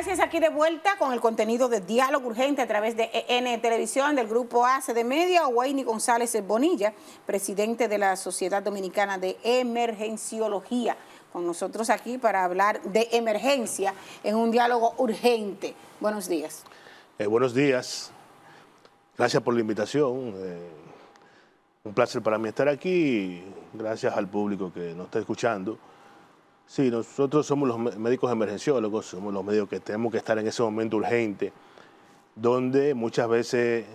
Gracias, aquí de vuelta con el contenido de Diálogo Urgente a través de EN Televisión del Grupo ACE de Media. Wayne González Bonilla, presidente de la Sociedad Dominicana de Emergenciología, con nosotros aquí para hablar de emergencia en un diálogo urgente. Buenos días. Buenos días. Gracias por la invitación. Un placer para mí estar aquí. Gracias al público que nos está escuchando. Sí, nosotros somos los médicos emergenciólogos, somos los médicos que tenemos que estar en ese momento urgente, donde muchas veces,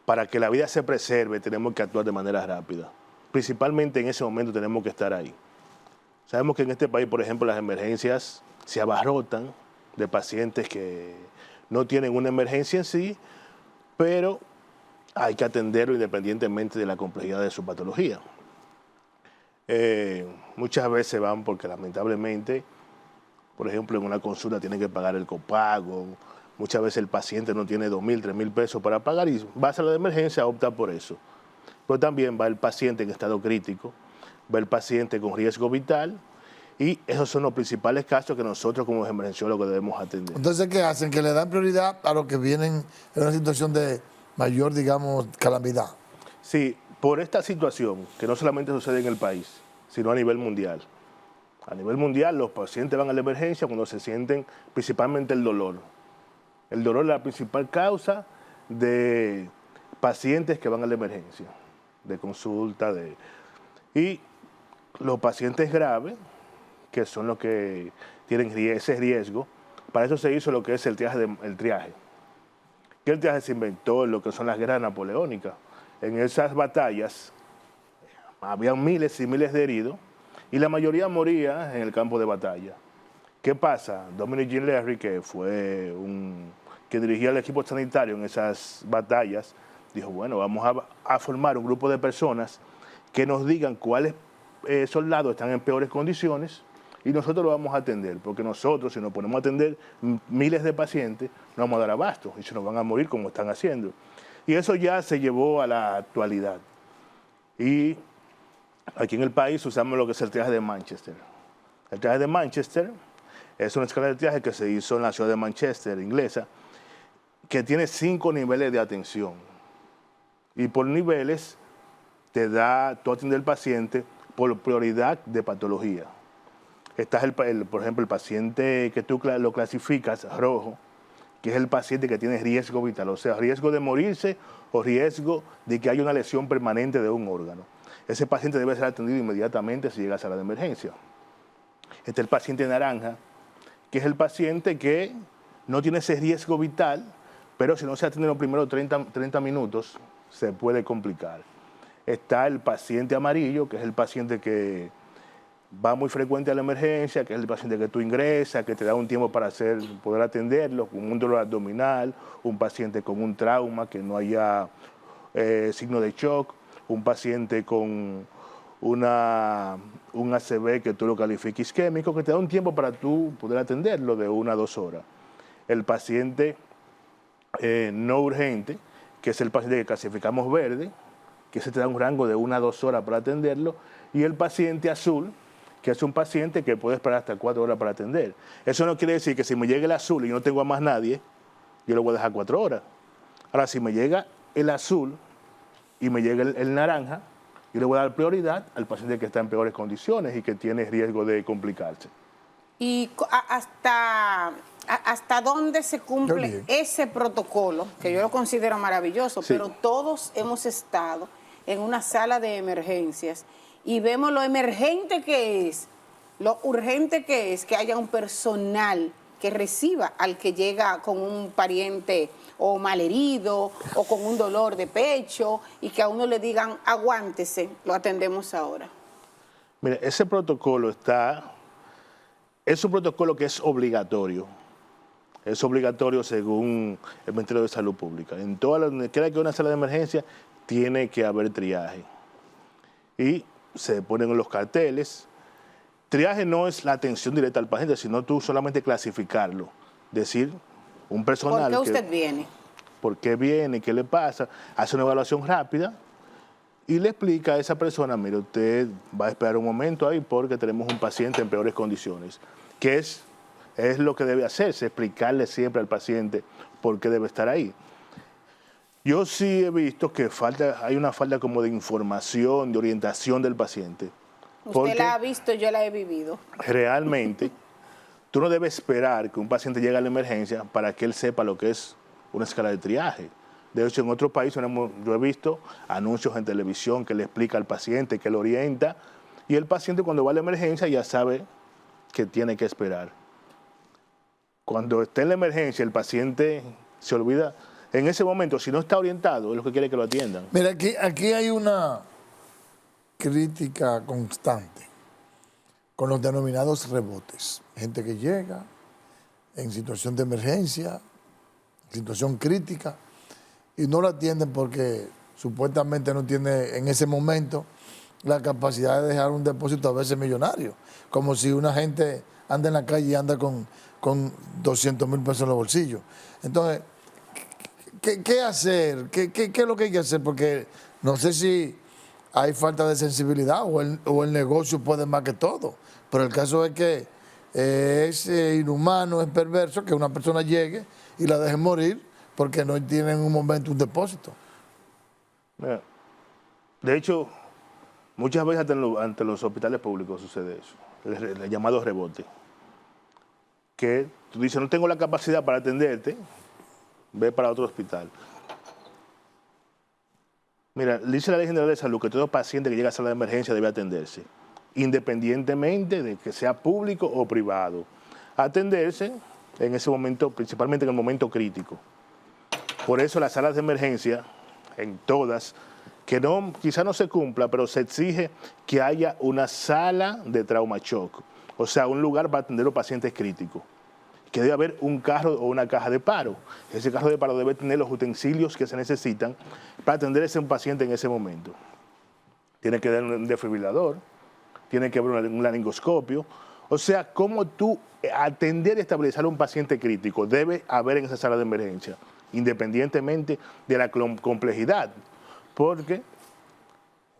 para que la vida se preserve, tenemos que actuar de manera rápida. Principalmente en ese momento tenemos que estar ahí. Sabemos que en este país, por ejemplo, las emergencias se abarrotan de pacientes que no tienen una emergencia en sí, pero hay que atenderlo independientemente de la complejidad de su patología. Muchas veces van porque lamentablemente, por ejemplo, en una consulta tienen que pagar el copago, muchas veces el paciente no tiene 2.000, 3.000 pesos para pagar y va a sala de emergencia a optar por eso. Pero también va el paciente en estado crítico, va el paciente con riesgo vital y esos son los principales casos que nosotros como emergenciólogos debemos atender. Entonces, ¿qué hacen? Que le dan prioridad a los que vienen en una situación de mayor, digamos, calamidad. Sí, por esta situación, que no solamente sucede en el país, sino a nivel mundial. A nivel mundial, los pacientes van a la emergencia cuando se sienten principalmente el dolor. El dolor es la principal causa de pacientes que van a la emergencia, de consulta. Y los pacientes graves, que son los que tienen ese riesgo, para eso se hizo lo que es el triaje. Que el triaje se inventó en lo que son las guerras napoleónicas. En esas batallas había miles y miles de heridos y la mayoría moría en el campo de batalla. ¿Qué pasa? Dominic Jean Larry, que fue que dirigía el equipo sanitario en esas batallas, dijo, bueno, vamos a formar un grupo de personas que nos digan cuáles soldados están en peores condiciones y nosotros lo vamos a atender, porque nosotros, si nos ponemos a atender miles de pacientes, no vamos a dar abasto y se nos van a morir como están haciendo. Y eso ya se llevó a la actualidad. Y aquí en el país usamos lo que es el triaje de Manchester. El triaje de Manchester es una escala de triaje que se hizo en la ciudad de Manchester, inglesa, que tiene 5 niveles de atención. Y por niveles tú atiendes al paciente por prioridad de patología. Está por ejemplo, el paciente que tú lo clasificas rojo, que es el paciente que tiene riesgo vital, o sea, riesgo de morirse o riesgo de que haya una lesión permanente de un órgano. Ese paciente debe ser atendido inmediatamente si llega a sala de emergencia. Está el paciente naranja, que es el paciente que no tiene ese riesgo vital, pero si no se atiende en los primeros 30 minutos, se puede complicar. Está el paciente amarillo, que es el paciente que va muy frecuente a la emergencia, que es el paciente que tú ingresas, que te da un tiempo para poder atenderlo, con un dolor abdominal, un paciente con un trauma, que no haya signo de shock, un paciente con un ACV que tú lo califiques isquémico, que te da un tiempo para tú poder atenderlo de 1 a 2 horas. El paciente no urgente, que es el paciente que clasificamos verde, que se te da un rango de 1 a 2 horas para atenderlo, y el paciente azul, que es un paciente que puede esperar hasta 4 horas para atender. Eso no quiere decir que si me llega el azul y no tengo a más nadie, yo lo voy a dejar 4 horas. Ahora, si me llega el azul y me llega el naranja, yo le voy a dar prioridad al paciente que está en peores condiciones y que tiene riesgo de complicarse. ¿Y hasta dónde se cumple ese protocolo? Que yo lo considero maravilloso, sí. Pero todos hemos estado en una sala de emergencias y vemos lo emergente que es, lo urgente que es que haya un personal que reciba al que llega con un pariente o malherido o con un dolor de pecho y que a uno le digan, aguántese, lo atendemos ahora. Mira, ese protocolo es un protocolo que es obligatorio. Es obligatorio según el Ministerio de Salud Pública. En todas las, donde quiera que una sala de emergencia, tiene que haber triaje. Y se ponen en los carteles. Triaje no es la atención directa al paciente, sino tú solamente clasificarlo. Decir, un personal... ¿Por qué usted viene? ¿Por qué viene? ¿Qué le pasa? Hace una evaluación rápida y le explica a esa persona, mire, usted va a esperar un momento ahí porque tenemos un paciente en peores condiciones, que es es lo que debe hacerse, explicarle siempre al paciente por qué debe estar ahí. Yo sí he visto que hay una falta como de información, de orientación del paciente. Usted la ha visto, yo la he vivido. Realmente, tú no debes esperar que un paciente llegue a la emergencia para que él sepa lo que es una escala de triaje. De hecho, en otros países yo he visto anuncios en televisión que le explica al paciente, que le orienta, y el paciente cuando va a la emergencia ya sabe que tiene que esperar. Cuando esté en la emergencia, el paciente se olvida. En ese momento, si no está orientado, es lo que quiere que lo atiendan. Mira, aquí hay una crítica constante con los denominados rebotes. Gente que llega en situación de emergencia, situación crítica, y no la atienden porque supuestamente no tiene en ese momento la capacidad de dejar un depósito a veces millonario. Como si una gente anda en la calle y anda con 200,000 pesos en los bolsillos. Entonces, ¿qué hacer? ¿Qué es lo que hay que hacer? Porque no sé si hay falta de sensibilidad o el negocio puede más que todo. Pero el caso es que es inhumano, es perverso que una persona llegue y la deje morir porque no tiene en un momento un depósito. Mira, de hecho, muchas veces ante los hospitales públicos sucede eso, el llamado rebote. Que tú dices, no tengo la capacidad para atenderte, ve para otro hospital. Mira, dice la Ley General de Salud que todo paciente que llega a sala de emergencia debe atenderse, independientemente de que sea público o privado. Atenderse en ese momento, principalmente en el momento crítico. Por eso las salas de emergencia, en todas, que quizá no se cumpla, pero se exige que haya una sala de trauma shock, o sea, un lugar para atender a los pacientes críticos. Que debe haber un carro o una caja de paro. Ese carro de paro debe tener los utensilios que se necesitan para atender a ese paciente en ese momento. Tiene que haber un desfibrilador, tiene que haber un laringoscopio. O sea, cómo tú atender y estabilizar a un paciente crítico debe haber en esa sala de emergencia, independientemente de la complejidad. Porque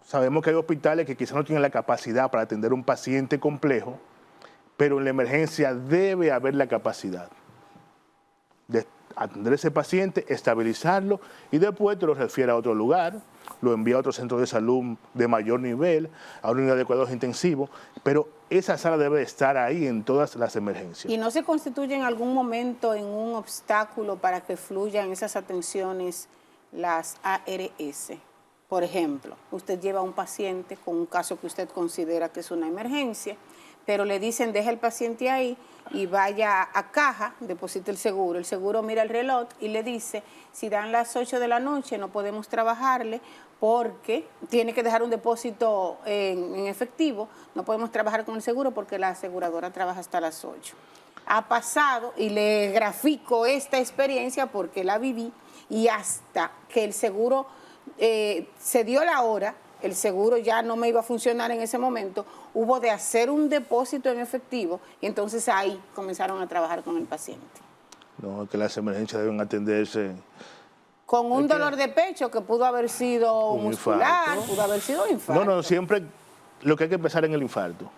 sabemos que hay hospitales que quizás no tienen la capacidad para atender a un paciente complejo, pero en la emergencia debe haber la capacidad de atender a ese paciente, estabilizarlo y después te lo refiere a otro lugar, lo envía a otro centro de salud de mayor nivel, a una unidad de cuidados intensivos, pero esa sala debe estar ahí en todas las emergencias. ¿Y no se constituye en algún momento en un obstáculo para que fluyan esas atenciones las ARS? Por ejemplo, usted lleva a un paciente con un caso que usted considera que es una emergencia, pero le dicen deja el paciente ahí y vaya a caja, deposite el seguro mira el reloj y le dice, si dan las 8 de la noche no podemos trabajarle porque tiene que dejar un depósito en efectivo, no podemos trabajar con el seguro porque la aseguradora trabaja hasta las 8. Ha pasado y le grafico esta experiencia porque la viví y hasta que el seguro se dio la hora, el seguro ya no me iba a funcionar en ese momento, hubo de hacer un depósito en efectivo y entonces ahí comenzaron a trabajar con el paciente. No, que las emergencias deben atenderse. Con un dolor de pecho que pudo haber sido muscular, pudo haber sido infarto. No, siempre lo que hay que empezar en el infarto.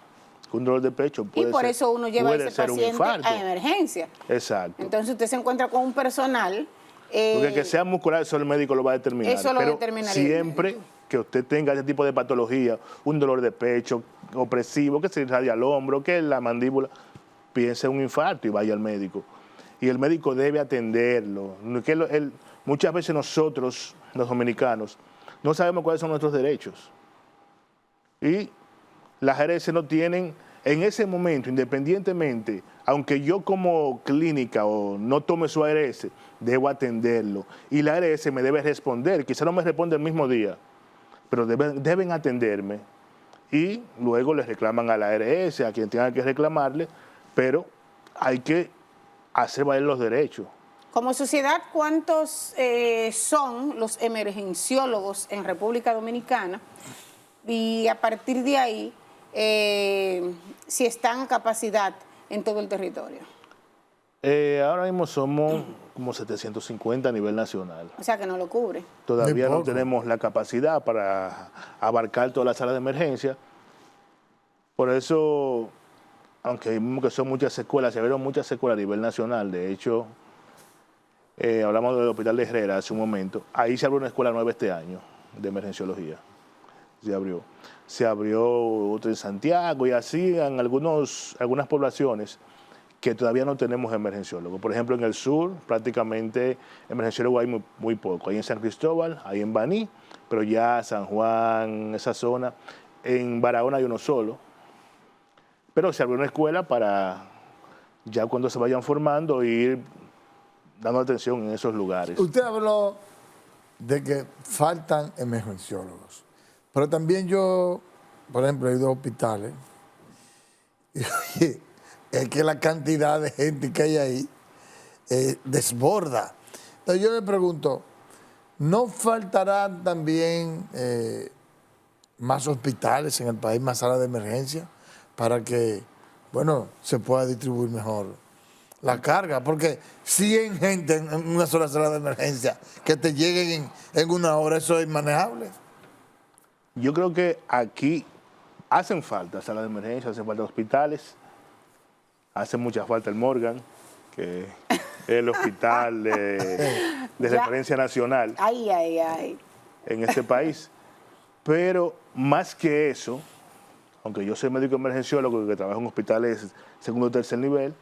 Un dolor de pecho puede ser. Y por eso uno lleva a ese paciente a emergencia. Exacto. Entonces usted se encuentra con un personal. Porque que sea muscular, eso el médico lo va a determinar. Eso lo determinaría. Siempre que usted tenga ese tipo de patología, un dolor de pecho opresivo, que se irradia al hombro, que la mandíbula, piense en un infarto y vaya al médico. Y el médico debe atenderlo. Muchas veces nosotros, los dominicanos, no sabemos cuáles son nuestros derechos. Y las ARS no tienen, en ese momento, independientemente, aunque yo como clínica o no tome su ARS, debo atenderlo. Y la ARS me debe responder, quizá no me responde el mismo día, pero deben atenderme. Y luego les reclaman a la ARS, a quien tenga que reclamarle, pero hay que hacer valer los derechos. Como sociedad, ¿cuántos son los emergenciólogos en República Dominicana? Y a partir de ahí, si están en capacidad en todo el territorio. Ahora mismo somos como 750 a nivel nacional. O sea que no lo cubre. Todavía no tenemos la capacidad para abarcar todas las salas de emergencia. Por eso aunque vimos que son muchas secuelas, se vieron muchas secuelas a nivel nacional. De hecho, hablamos del Hospital de Herrera hace un momento. Ahí se abrió una escuela nueva este año de emergenciología. Se abrió otra en Santiago y así en algunas poblaciones que todavía no tenemos emergenciólogos. Por ejemplo, en el sur prácticamente emergenciólogos hay muy poco. Hay en San Cristóbal, hay en Baní, pero ya San Juan, esa zona. En Barahona hay uno solo. Pero se abrió una escuela para ya cuando se vayan formando ir dando atención en esos lugares. Usted habló de que faltan emergenciólogos, pero también yo, por ejemplo, he ido a hospitales y oye, es que la cantidad de gente que hay ahí desborda. Entonces yo me pregunto, ¿no faltarán también más hospitales en el país, más salas de emergencia, para que, bueno, se pueda distribuir mejor la carga? Porque 100 gente en una sola sala de emergencia que te lleguen en una hora, eso es inmanejable. Yo creo que aquí hacen falta salas de emergencia, hacen falta hospitales, hace mucha falta el Morgan, que es el hospital de referencia nacional en este país. Pero más que eso, aunque yo soy médico emergenciólogo que trabajo en hospitales segundo o tercer nivel,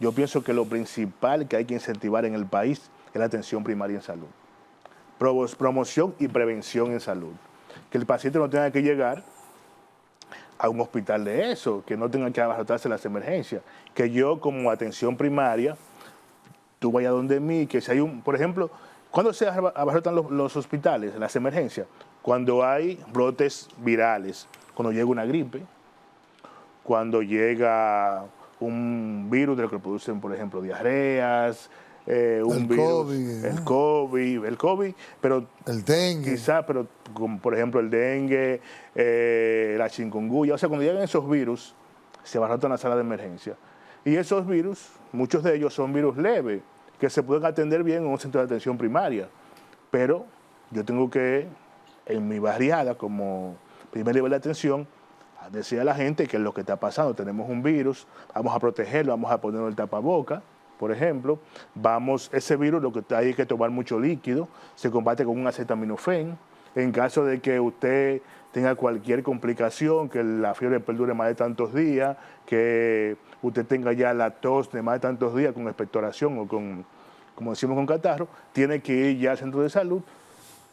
yo pienso que lo principal que hay que incentivar en el país es la atención primaria en salud. Promoción y prevención en salud. Que el paciente no tenga que llegar a un hospital de eso, que no tenga que abarrotarse las emergencias. Que yo como atención primaria, tú vayas donde mí, que si hay por ejemplo, ¿cuándo se abarrotan los hospitales, las emergencias? Cuando hay brotes virales, cuando llega una gripe, cuando llega un virus del que producen, por ejemplo, diarreas, un virus, el COVID, pero el dengue. Quizá, pero como por ejemplo el dengue, la chikungunya, o sea, cuando llegan esos virus, se abarrotan la sala de emergencia. Y esos virus, muchos de ellos son virus leves, que se pueden atender bien en un centro de atención primaria. Pero yo tengo que, en mi barriada, como primer nivel de atención, decir a la gente que es lo que está pasando. Tenemos un virus, vamos a protegerlo, vamos a ponerlo el tapaboca, por ejemplo. Ese virus lo que hay que tomar mucho líquido, se combate con un acetaminofén. En caso de que usted tenga cualquier complicación, que la fiebre perdure más de tantos días, que usted tenga ya la tos de más de tantos días con expectoración o con, como decimos, con catarro, tiene que ir ya al centro de salud.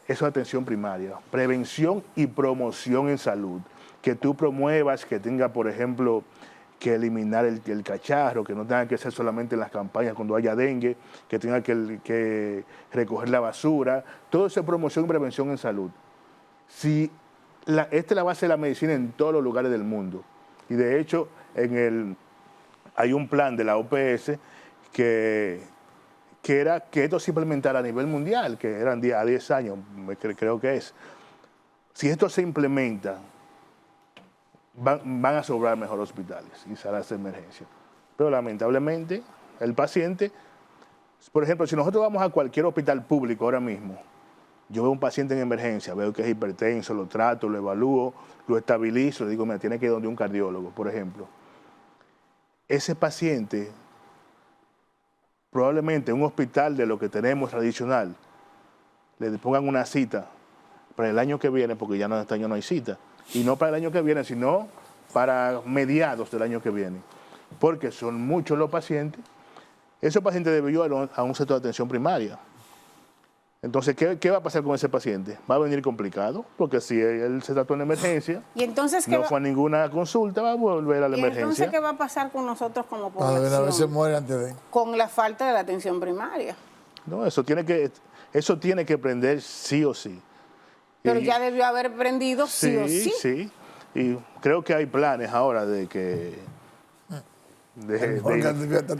Eso es atención primaria, prevención y promoción en salud. Que tú promuevas, que tenga, por ejemplo, que eliminar el cacharro, que no tenga que ser solamente en las campañas cuando haya dengue, que tenga que recoger la basura. Todo eso es promoción y prevención en salud. Esta es la base de la medicina en todos los lugares del mundo. Y de hecho, hay un plan de la OPS que era que esto se implementara a nivel mundial, que eran a 10 años, creo que es. Si esto se implementa, van a sobrar mejor hospitales y salas de emergencia. Pero lamentablemente, el paciente, por ejemplo, si nosotros vamos a cualquier hospital público ahora mismo, yo veo un paciente en emergencia, veo que es hipertenso, lo trato, lo evalúo, lo estabilizo, le digo, mira, tiene que ir donde un cardiólogo, por ejemplo. Ese paciente, probablemente en un hospital de lo que tenemos tradicional, le pongan una cita para el año que viene, porque ya este año no hay cita, y no para el año que viene, sino para mediados del año que viene, porque son muchos los pacientes. Esos pacientes deben ir a un centro de atención primaria. Entonces, ¿qué va a pasar con ese paciente? Va a venir complicado, porque si él se trató en emergencia, ¿y entonces no fue a ninguna consulta, va a volver a la emergencia. Entonces, ¿qué va a pasar con nosotros como población? A veces muere antes de... Con la falta de la atención primaria. No, eso tiene que prender sí o sí. Pero ya debió haber prendido sí o sí. Sí, y creo que hay planes ahora de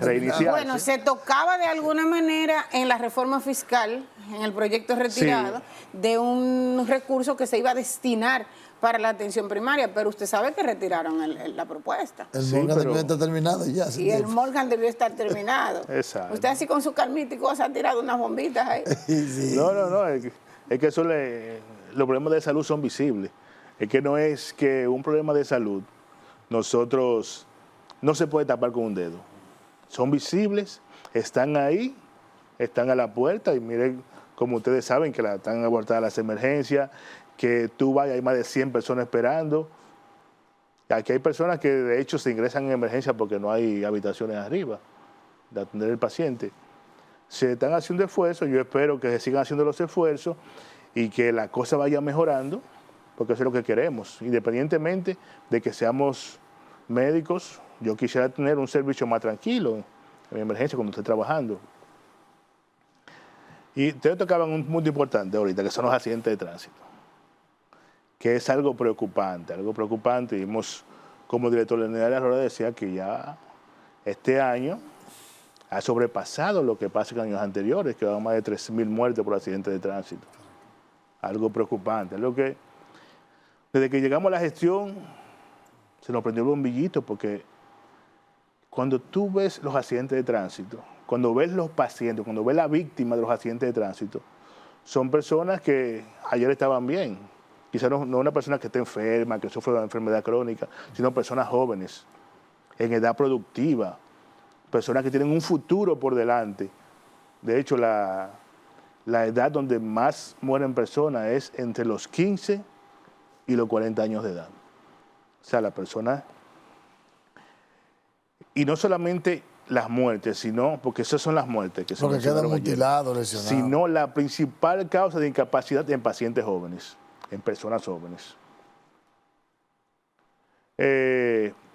reiniciarse. Bueno, se tocaba de alguna manera en la reforma fiscal, en el proyecto retirado, de un recurso que se iba a destinar para la atención primaria, pero usted sabe que retiraron la propuesta. El Morgan debió estar terminado ya. Y el Morgan debió estar terminado. Exacto. Usted así con su calmita y cosas ha tirado unas bombitas ahí. Sí. No, es que eso los problemas de salud son visibles. Es que no es que un problema de salud nosotros no se puede tapar con un dedo. Son visibles, están ahí, están a la puerta y miren, como ustedes saben, que están abortadas las emergencias, que tú vas y hay más de 100 personas esperando. Aquí hay personas que de hecho se ingresan en emergencia porque no hay habitaciones arriba de atender al paciente. Se están haciendo esfuerzos, yo espero que se sigan haciendo los esfuerzos y que la cosa vaya mejorando, porque eso es lo que queremos. Independientemente de que seamos médicos, yo quisiera tener un servicio más tranquilo en mi emergencia cuando esté trabajando. Y ustedes tocaban un punto importante ahorita, que son los accidentes de tránsito, que es algo preocupante, y vimos como director de la unidad de la Aurora decía que ya este año ha sobrepasado lo que pasa en años anteriores, que van más de 3.000 muertes por accidentes de tránsito. Algo preocupante, algo que desde que llegamos a la gestión se nos prendió el bombillito, porque cuando tú ves los accidentes de tránsito, cuando ves los pacientes, cuando ves la víctima de los accidentes de tránsito, son personas que ayer estaban bien. Quizás no una persona que esté enferma, que sufre de una enfermedad crónica, sino personas jóvenes, en edad productiva, personas que tienen un futuro por delante. De hecho, la edad donde más mueren personas es entre los 15 y los 40 años de edad. O sea, la persona... Y no solamente las muertes, sino, porque esas son las muertes que se porque quedan mutilados, lesionados. Sino la principal causa de incapacidad en pacientes jóvenes, en personas jóvenes.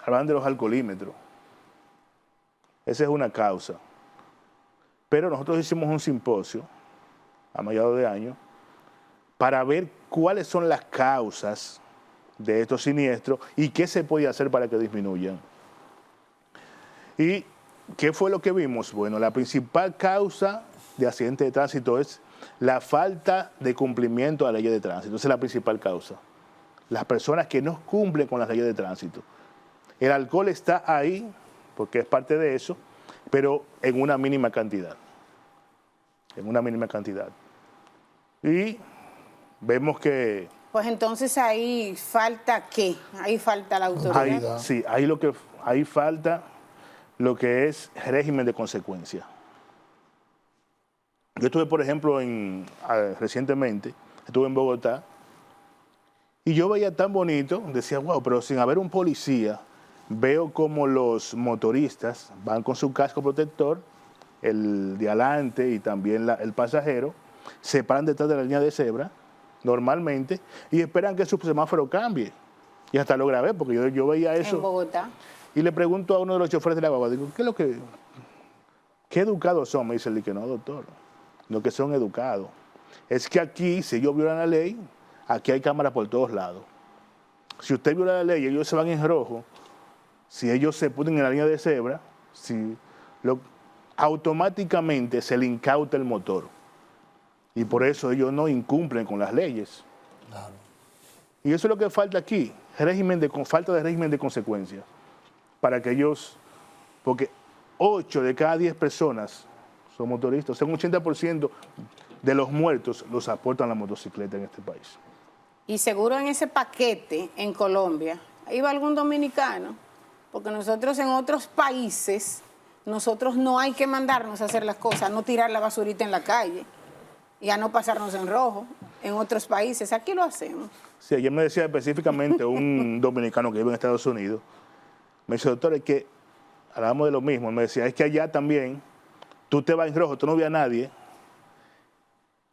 Hablan de los alcoholímetros. Esa es una causa. Pero nosotros hicimos un simposio a mediados de año para ver cuáles son las causas de estos siniestros y qué se puede hacer para que disminuyan. ¿Y qué fue lo que vimos? Bueno, la principal causa de accidentes de tránsito es la falta de cumplimiento a la ley de tránsito. Esa es la principal causa. Las personas que no cumplen con las leyes de tránsito. El alcohol está ahí, porque es parte de eso, pero en una mínima cantidad. En una mínima cantidad. Y vemos que... Pues entonces ahí falta ¿qué? Ahí falta la autoridad. Sí, ahí falta lo que es régimen de consecuencia. Yo estuve, por ejemplo, recientemente, estuve en Bogotá, y yo veía tan bonito, decía, wow, pero sin haber un policía, veo como los motoristas van con su casco protector, el de adelante y también el pasajero, se paran detrás de la línea de cebra, normalmente, y esperan que su semáforo cambie. Y hasta lo grabé, porque yo veía eso. En Bogotá. Y le pregunto a uno de los choferes de la guagua, digo, ¿qué educados son? Me dice el que no, doctor, no que son educados. Es que aquí, si ellos violan la ley, aquí hay cámaras por todos lados. Si usted viola la ley y ellos se van en rojo, si ellos se ponen en la línea de cebra, automáticamente se le incauta el motor. Y por eso ellos no incumplen con las leyes. Claro. Y eso es lo que falta aquí, falta de régimen de consecuencias. Para que ellos, porque 8 de cada 10 personas son motoristas, o sea, un 80% de los muertos los aportan la motocicleta en este país. Y seguro en ese paquete en Colombia iba algún dominicano, porque nosotros en otros países, nosotros no hay que mandarnos a hacer las cosas, no tirar la basurita en la calle y a no pasarnos en rojo. En otros países, aquí lo hacemos. Sí, ayer me decía específicamente un dominicano que vive en Estados Unidos, me dice, doctor, es que hablábamos de lo mismo. Me decía, es que allá también tú te vas en rojo, tú no ves a nadie,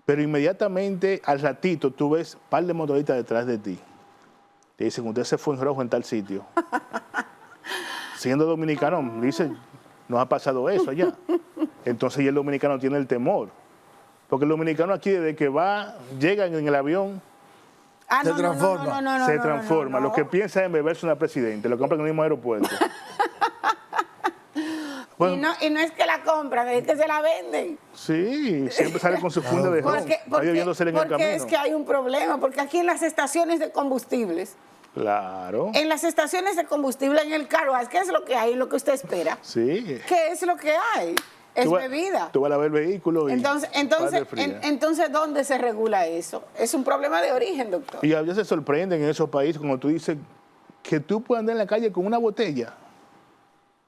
pero inmediatamente al ratito tú ves un par de motoristas detrás de ti. Te dicen, usted se fue en rojo en tal sitio. Siendo dominicano, me dice, nos ha pasado eso allá. Entonces ya el dominicano tiene el temor. Porque el dominicano aquí desde que llega en el avión, se transforma. Se transforma. Lo que piensa es en beberse una presidente, lo compra en el mismo aeropuerto. Bueno, y no es que la compran, es que se la venden. Sí, siempre sale con su funda de ron. Porque es que hay un problema, porque aquí en las estaciones de combustibles, claro. En las estaciones de combustible, en el carro, ¿qué es lo que hay? Lo que usted espera. Sí. ¿Qué es lo que hay? Es bebida. Tú vas a ver vehículos y entonces, ¿dónde se regula eso? Es un problema de origen, doctor. Y a veces se sorprenden en esos países cuando tú dices que tú puedes andar en la calle con una botella.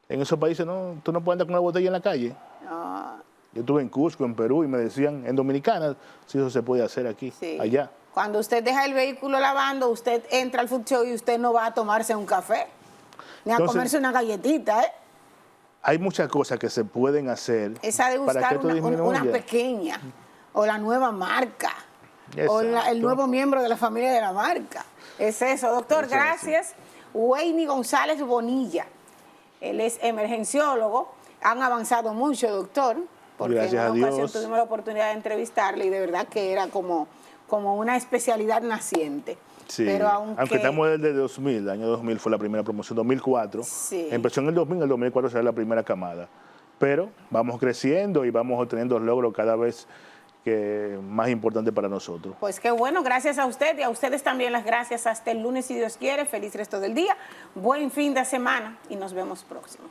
En esos países no, tú no puedes andar con una botella en la calle. Ah, Yo estuve en Cusco, en Perú, y me decían, en Dominicana, si eso se puede hacer aquí, sí. allá. Cuando usted deja el vehículo lavando, usted entra al food show y usted no va a tomarse un café, ni a Entonces, comerse una galletita, ¿eh? Hay muchas cosas que se pueden hacer Esa de para que buscar esto una disminuya. pequeña, o la nueva marca, o el Exacto. nuevo miembro de la familia de la marca. Es eso, doctor, Eso es así. gracias. Wayne González Bonilla, él es emergenciólogo. Han avanzado mucho, doctor, porque Gracias en a una ocasión Dios. tuvimos la oportunidad de entrevistarle y de verdad que era como una especialidad naciente. Sí, Pero aunque estamos desde 2000, el año 2000 fue la primera promoción, 2004. Sí. Empezó en el 2000, en el 2004 será la primera camada. Pero vamos creciendo y vamos obteniendo logros cada vez que más importantes para nosotros. Pues qué bueno, gracias a usted y a ustedes también las gracias. Hasta el lunes, si Dios quiere. Feliz resto del día, buen fin de semana y nos vemos próximo.